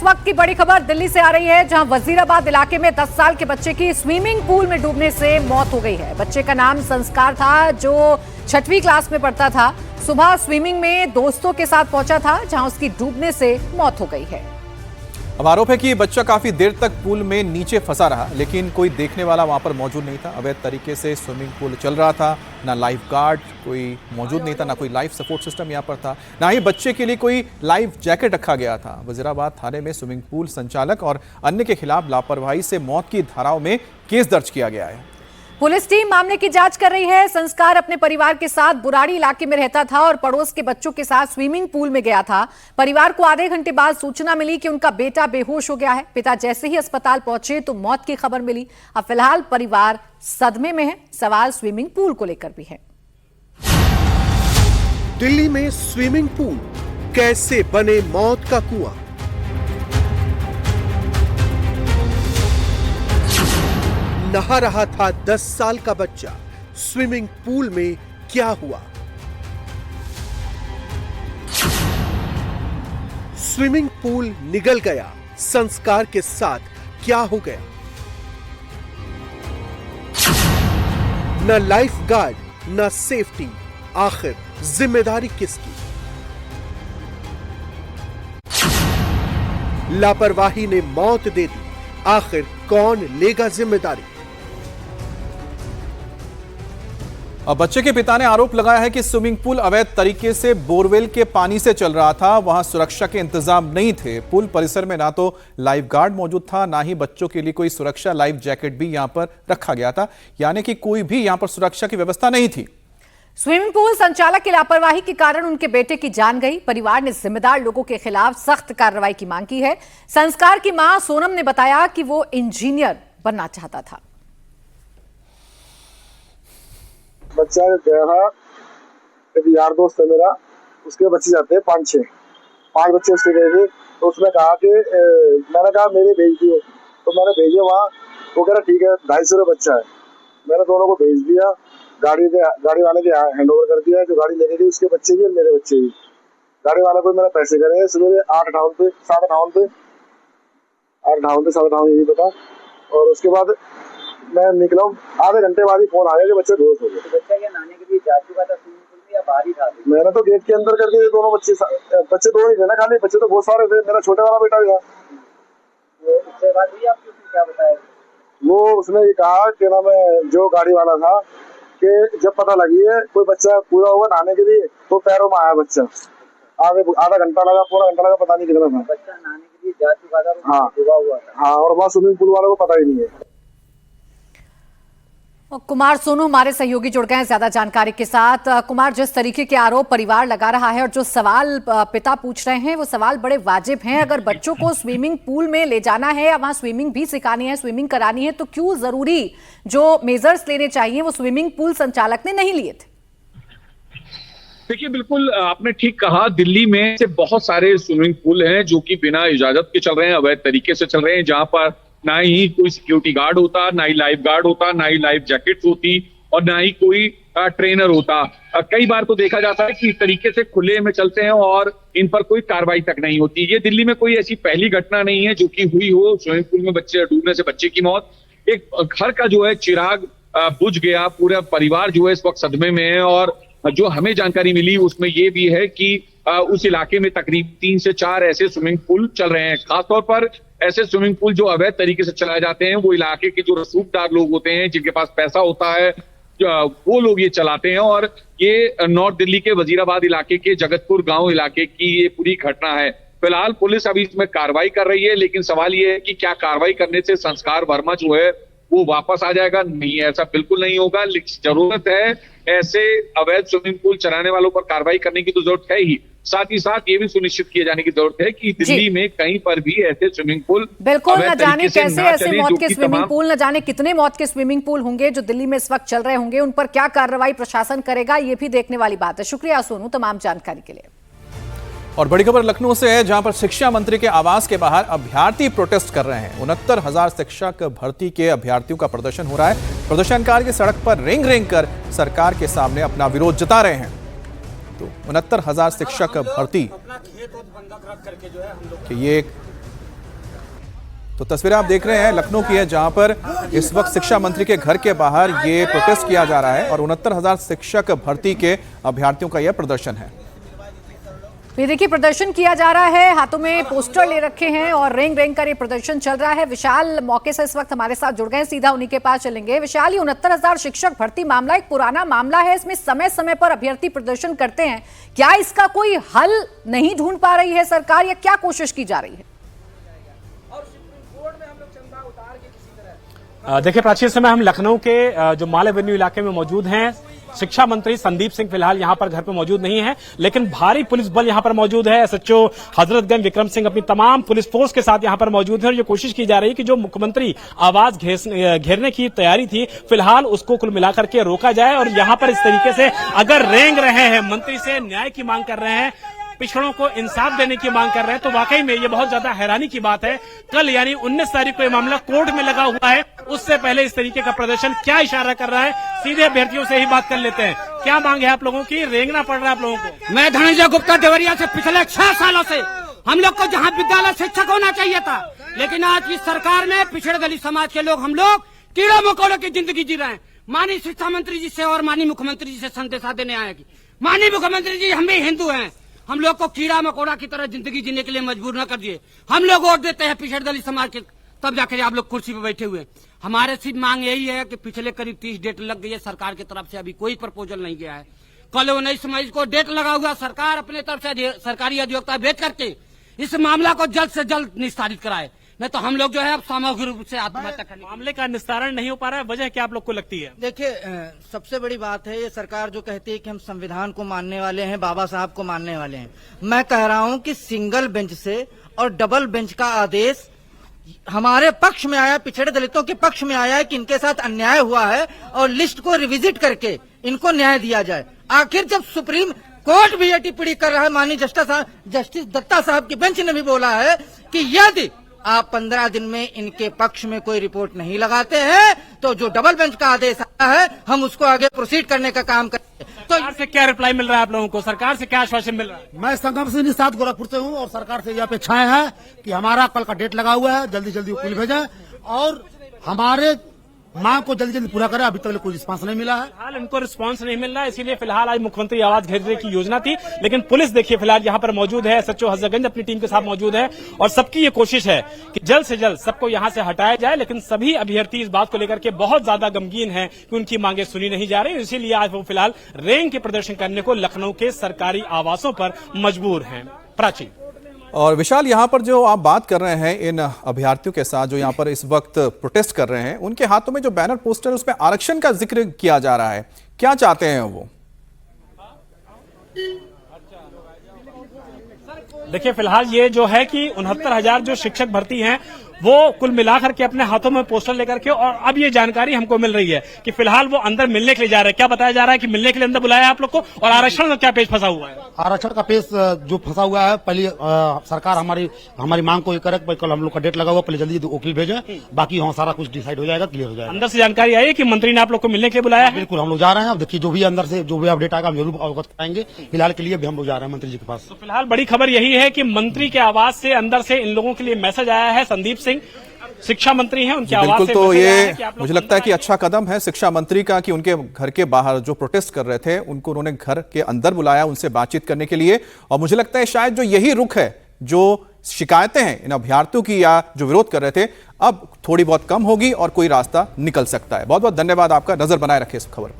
वक्त की बड़ी खबर दिल्ली से आ रही है, जहां वजीराबाद इलाके में 10 साल के बच्चे की स्विमिंग पूल में डूबने से मौत हो गई है। बच्चे का नाम संस्कार था, जो 6वीं क्लास में पढ़ता था। सुबह स्विमिंग में दोस्तों के साथ पहुंचा था, जहां उसकी डूबने से मौत हो गई है। अब आरोप है कि बच्चा काफी देर तक पूल में नीचे फंसा रहा, लेकिन कोई देखने वाला वहां पर मौजूद नहीं था। अवैध तरीके से स्विमिंग पूल चल रहा था, ना लाइफ गार्ड कोई मौजूद नहीं था, ना कोई लाइफ सपोर्ट सिस्टम यहां पर था, ना ही बच्चे के लिए कोई लाइफ जैकेट रखा गया था। वजीराबाद थाने में स्विमिंग पूल संचालक और अन्य के खिलाफ लापरवाही से मौत की धाराओं में केस दर्ज किया गया है। पुलिस टीम मामले की जांच कर रही है। संस्कार अपने परिवार के साथ बुराड़ी इलाके में रहता था और पड़ोस के बच्चों के साथ स्विमिंग पूल में गया था। परिवार को आधे घंटे बाद सूचना मिली कि उनका बेटा बेहोश हो गया है। पिता जैसे ही अस्पताल पहुंचे तो मौत की खबर मिली। अब फिलहाल परिवार सदमे में है। सवाल स्विमिंग पूल को लेकर भी है। दिल्ली में स्विमिंग पूल कैसे बने मौत का कुआं? नहा रहा था 10 साल का बच्चा, स्विमिंग पूल में क्या हुआ? स्विमिंग पूल निगल गया, संस्कार के साथ क्या हो गया? न लाइफ गार्ड, न सेफ्टी, आखिर जिम्मेदारी किसकी? लापरवाही ने मौत दे दी, आखिर कौन लेगा जिम्मेदारी? अब बच्चे के पिता ने आरोप लगाया है कि स्विमिंग पूल अवैध तरीके से बोरवेल के पानी से चल रहा था। वहां सुरक्षा के इंतजाम नहीं थे। पूल परिसर में ना तो लाइफ गार्ड मौजूद था, ना ही बच्चों के लिए कोई सुरक्षा लाइफ जैकेट भी यहां पर रखा गया था, यानी कि कोई भी यहां पर सुरक्षा की व्यवस्था नहीं थी। स्विमिंग पूल संचालक की लापरवाही के कारण उनके बेटे की जान गई। परिवार ने जिम्मेदार लोगों के खिलाफ सख्त कार्रवाई की मांग की है। संस्कार की मां सोनम ने बताया कि वो इंजीनियर बनना चाहता था। बच्चा गया था, एक यार दोस्त है मेरा, उसके बच्चे जाते हैं 5 बच्चे उसके गए थे। तो उसने कहा कि मैंने कहा मेरे भेज दियो, तो मैंने भेजे वहाँ। वो कह रहा ठीक है, 250 बच्चा है। मैंने दोनों को भेज दिया, गाड़ी वाले के हैंड ओवर कर दिया। जो गाड़ी लेके गई उसके बच्चे भी और मेरे बच्चे भी। गाड़ी वाले को मेरा पैसे करे सवेरे 8:58 पे 8:58 पे 8:58 यही पता। और उसके बाद मैं निकला, आधे घंटे बाद ही फोन आया कि बच्चे बेहोश हो गए। तो बच्चा क्या नहाने के लिए जा चुका था स्विमिंग पूल में या बाहर ही था? मैंने तो गेट के अंदर कर दिए। दोनों बच्चे दो ही थे ना, खाली बच्चे तो बहुत सारे थे। मेरा छोटे वाला बेटा भी था। तो उससे बात हुई आपकी? उसने क्या बताया? वो उसने ये कहा कि ना, मैं जो गाड़ी वाला था कि जब पता लगी है कोई बच्चा पूरा हुआ नहाने के लिए तो पैरों में आया बच्चा। आधा घंटा लगा, पूरा घंटा लगा, पता नहीं कितना था। बच्चा नहाने के लिए जा चुका था, हाँ डूबा हुआ था। हाँ, और वहाँ स्विमिंग पूल वालों को पता ही नहीं है। कुमार सोनू हमारे सहयोगी जुड़ गए हैं ज्यादा जानकारी के साथ। कुमार, जिस तरीके के आरोप परिवार लगा रहा है और जो सवाल पिता पूछ रहे हैं, वो सवाल बड़े वाजिब हैं। अगर बच्चों को स्विमिंग पूल में ले जाना है या वहां स्विमिंग भी सिखानी है, स्विमिंग करानी है, तो क्यों जरूरी जो मेजर्स लेने चाहिए वो स्विमिंग पूल संचालक ने नहीं लिए थे? देखिए, बिल्कुल आपने ठीक कहा। दिल्ली में से बहुत सारे स्विमिंग पूल हैं जो कि बिना इजाजत के चल रहे हैं, अवैध तरीके से चल रहे हैं, जहां पर ना ही कोई सिक्योरिटी गार्ड होता, ना ही लाइफ गार्ड होता, ना ही लाइफ जैकेट होती और ना ही कोई ट्रेनर होता। कई बार तो देखा जाता है कि इस तरीके से खुले में चलते हैं और इन पर कोई कार्रवाई तक नहीं होती। ये दिल्ली में कोई ऐसी पहली घटना नहीं है जो कि हुई हो स्विमिंग पूल में बच्चे डूबने से बच्चे की मौत। एक घर का जो है चिराग बुझ गया, पूरा परिवार जो है इस वक्त सदमे में है। और जो हमें जानकारी मिली उसमें ये भी है कि उस इलाके में तकरीबन 3 से 4 ऐसे स्विमिंग पूल चल रहे हैं। खासतौर पर ऐसे स्विमिंग पूल जो अवैध तरीके से चलाए जाते हैं, वो इलाके के जो रसूखदार लोग होते हैं, जिनके पास पैसा होता है, वो लोग ये चलाते हैं। और ये नॉर्थ दिल्ली के वजीराबाद इलाके के जगतपुर गांव इलाके की ये पूरी घटना है। फिलहाल पुलिस अभी इसमें कार्रवाई कर रही है, लेकिन सवाल ये है कि क्या कार्रवाई करने से संस्कार वर्मा जो है वो वापस आ जाएगा? नहीं, ऐसा बिल्कुल नहीं होगा। जरूरत है ऐसे अवैध स्विमिंग पूल चलाने वालों पर कार्रवाई करने की तो जरूरत है ही, साथ ही साथ ये भी सुनिश्चित किए जाने की जरूरत है कि दिल्ली में कहीं पर भी ऐसे स्विमिंग पूल बिल्कुल न जाने कैसे ऐसे मौत के स्विमिंग पूल, न जाने कितने मौत के स्विमिंग पूल होंगे जो दिल्ली में इस वक्त चल रहे होंगे, उन पर क्या कार्रवाई प्रशासन करेगा, ये भी देखने वाली बात है। शुक्रिया सोनू तमाम जानकारी के लिए। और बड़ी खबर लखनऊ से है, जहां पर शिक्षा मंत्री के आवास के बाहर अभ्यर्थी प्रोटेस्ट कर रहे हैं। 69,000 शिक्षक भर्ती के अभ्यर्थियों का प्रदर्शन हो रहा है। प्रदर्शनकारी सड़क पर रेंग रेंग कर सरकार के सामने अपना विरोध जता रहे हैं। तो 69,000 शिक्षक भर्ती कि ये तो तस्वीरें आप देख रहे हैं लखनऊ की है, जहां पर इस वक्त शिक्षा मंत्री के घर के बाहर ये प्रोटेस्ट किया जा रहा है और 69,000 शिक्षक भर्ती के अभ्यर्थियों का यह प्रदर्शन है। ये देखिए प्रदर्शन किया जा रहा है, हाथों में पोस्टर ले रखे हैं और रेंग रेंग कर ये प्रदर्शन चल रहा है। विशाल मौके से इस वक्त हमारे साथ जुड़ गए, सीधा उन्हीं के पास चलेंगे। विशाल, ये 69,000 शिक्षक भर्ती मामला एक पुराना मामला है, इसमें समय समय पर अभ्यर्थी प्रदर्शन करते हैं, क्या इसका कोई हल नहीं ढूंढ पा रही है सरकार या क्या कोशिश की जा रही है? देखिए प्राची, इस समय हम लखनऊ के जो माल एवेन्यू इलाके में मौजूद हैं। शिक्षा मंत्री संदीप सिंह फिलहाल यहां पर घर पर मौजूद नहीं है, लेकिन भारी पुलिस बल यहां पर मौजूद है। एसएचओ हजरतगंज विक्रम सिंह अपनी तमाम पुलिस फोर्स के साथ यहां पर मौजूद है और ये कोशिश की जा रही है कि जो मुख्यमंत्री आवास घेरने की तैयारी थी, फिलहाल उसको कुल मिलाकर के रोका जाए। और यहां पर इस तरीके से अगर रेंग रहे हैं, मंत्री से न्याय की मांग कर रहे हैं, पिछड़ों को इंसाफ देने की मांग कर रहे हैं, तो वाकई में ये बहुत ज्यादा हैरानी की बात है। कल यानी 19 तारीख को ये मामला कोर्ट में लगा हुआ है, उससे पहले इस तरीके का प्रदर्शन क्या इशारा कर रहा है? सीधे अभ्यर्थियों से ही बात कर लेते हैं। क्या मांग है आप लोगों की? रेंगना पड़ रहा है आप लोगों को? मैं धनंजय गुप्ता देवरिया से पिछले 6 सालों से हम लोग को जहां विद्यालय शिक्षक होना चाहिए था, लेकिन आज की सरकार में पिछड़े दलित समाज के लोग हम लोग कीड़ा मकोड़ों की जिंदगी जी रहे हैं। माननीय शिक्षा मंत्री जी से और माननीय मुख्यमंत्री जी से संदेशा देने आएगी। माननीय मुख्यमंत्री जी, हम भी हिंदू हैं, हम लोग को कीड़ा मकोड़ा की तरह जिंदगी जीने के लिए मजबूर न कर दिए। हम लोग वोट देते हैं पिछड़े दलित समाज के, तब जाकर आप लोग कुर्सी पर बैठे हुए। हमारे सिर्फ मांग यही है कि पिछले करीब 30 डेट लग गई है, सरकार की तरफ से अभी कोई प्रपोजल नहीं गया है। कल 19 मई को डेट लगा हुआ, सरकार अपने तरफ से सरकारी अधिवक्ता भेज करके इस मामला को जल्द से जल्द निस्तारित कराए, नहीं तो हम लोग जो है अब सामूहिक रूप से आत्महत्या करने। मामले का निस्तारण नहीं हो पा रहा है, वजह क्या आप लोग को लगती है? देखिए, सबसे बड़ी बात है ये सरकार जो कहती है कि हम संविधान को मानने वाले हैं, बाबा साहब को मानने वाले हैं। मैं कह रहा हूं कि सिंगल बेंच से और डबल बेंच का आदेश हमारे पक्ष में आया, पिछड़े दलितों के पक्ष में आया है कि इनके साथ अन्याय हुआ है और लिस्ट को रिविजिट करके इनको न्याय दिया जाए। आखिर जब सुप्रीम कोर्ट भी ये टिप्पणी कर रहा है, माननीय जस्टिस दत्ता साहब की बेंच ने भी बोला है कि यदि आप 15 दिन में इनके पक्ष में कोई रिपोर्ट नहीं लगाते हैं तो जो डबल बेंच का आदेश आया है हम उसको आगे प्रोसीड करने का काम करेंगे। तो सरकार से क्या रिप्लाई मिल रहा है आप लोगों को? सरकार से क्या आश्वासन मिल रहा है? मैं संगम सिंह निषाद गोरखपुर से हूँ और सरकार से ये अपेक्षाएं हैं कि हमारा कल का डेट लगा हुआ है, जल्दी जल्दी वकील भेजें और हमारे मांग को जल्दी जल्दी पूरा करें। अभी तक कोई रिस्पांस नहीं मिला है। फिलहाल इनको रिस्पांस नहीं मिल रहा है, इसीलिए फिलहाल आज मुख्यमंत्री आवास घेरने की योजना थी, लेकिन पुलिस देखिए फिलहाल यहाँ पर मौजूद है। एसएचओ हजरतगंज अपनी टीम के साथ मौजूद है और सबकी ये कोशिश है कि जल्द से जल्द सबको यहाँ से हटाया जाए, लेकिन सभी अभ्यर्थी इस बात को लेकर के बहुत ज्यादा गमगीन है कि उनकी मांगे सुनी नहीं जा रही, इसीलिए आज वो फिलहाल रेंग के प्रदर्शन करने को लखनऊ के सरकारी आवासों पर मजबूर हैं। प्राची और विशाल, यहाँ पर जो आप बात कर रहे हैं इन अभ्यर्थियों के साथ जो यहाँ पर इस वक्त प्रोटेस्ट कर रहे हैं, उनके हाथों में जो बैनर पोस्टर उसमें आरक्षण का जिक्र किया जा रहा है, क्या चाहते हैं वो? देखिए फिलहाल ये जो है कि 69,000 जो शिक्षक भर्ती हैं वो कुल मिलाकर के अपने हाथों में पोस्टर लेकर के, और अब ये जानकारी हमको मिल रही है कि फिलहाल वो अंदर मिलने के लिए जा रहे हैं। क्या बताया जा रहा है कि मिलने के लिए अंदर बुलाया आप लोग को, और आरक्षण का क्या पेश फंसा हुआ है? आरक्षण का पेश जो फंसा हुआ है, पहले सरकार हमारी मांग को ये करे, कल हम लोग का डेट लगा हुआ, पहले जल्दी वकील भेजे, बाकी वहाँ सारा कुछ डिसाइड हो जाएगा, क्लियर हो जाएगा। अंदर से जानकारी आई है कि मंत्री ने आप लोग को मिलने के लिए बुलाया है? बिल्कुल, हम लोग जा रहे हैं। अब देखिए जो भी अंदर से जो भी अपडेट आएगा हम जरूर अवगत कराएंगे। फिलहाल के लिए भी हम लोग जा रहे हैं मंत्री जी के पास। तो फिलहाल बड़ी खबर यही है कि मंत्री के आवास से अंदर से इन लोगों के लिए मैसेज आया है। संदीप सिंह शिक्षा मंत्री हैं, उनके आवास बिल्कुल, से तो ये कि मुझे लगता है कि अच्छा कदम है शिक्षा मंत्री का कि उनके घर के बाहर जो प्रोटेस्ट कर रहे थे उनको उन्होंने घर के अंदर बुलाया उनसे बातचीत करने के लिए। और मुझे लगता है शायद जो यही रुख है, जो शिकायतें हैं इन अभ्यर्थियों की या जो विरोध कर रहे थे, अब थोड़ी बहुत कम होगी और कोई रास्ता निकल सकता है। बहुत बहुत धन्यवाद आपका, नजर बनाए रखे इस खबर पर।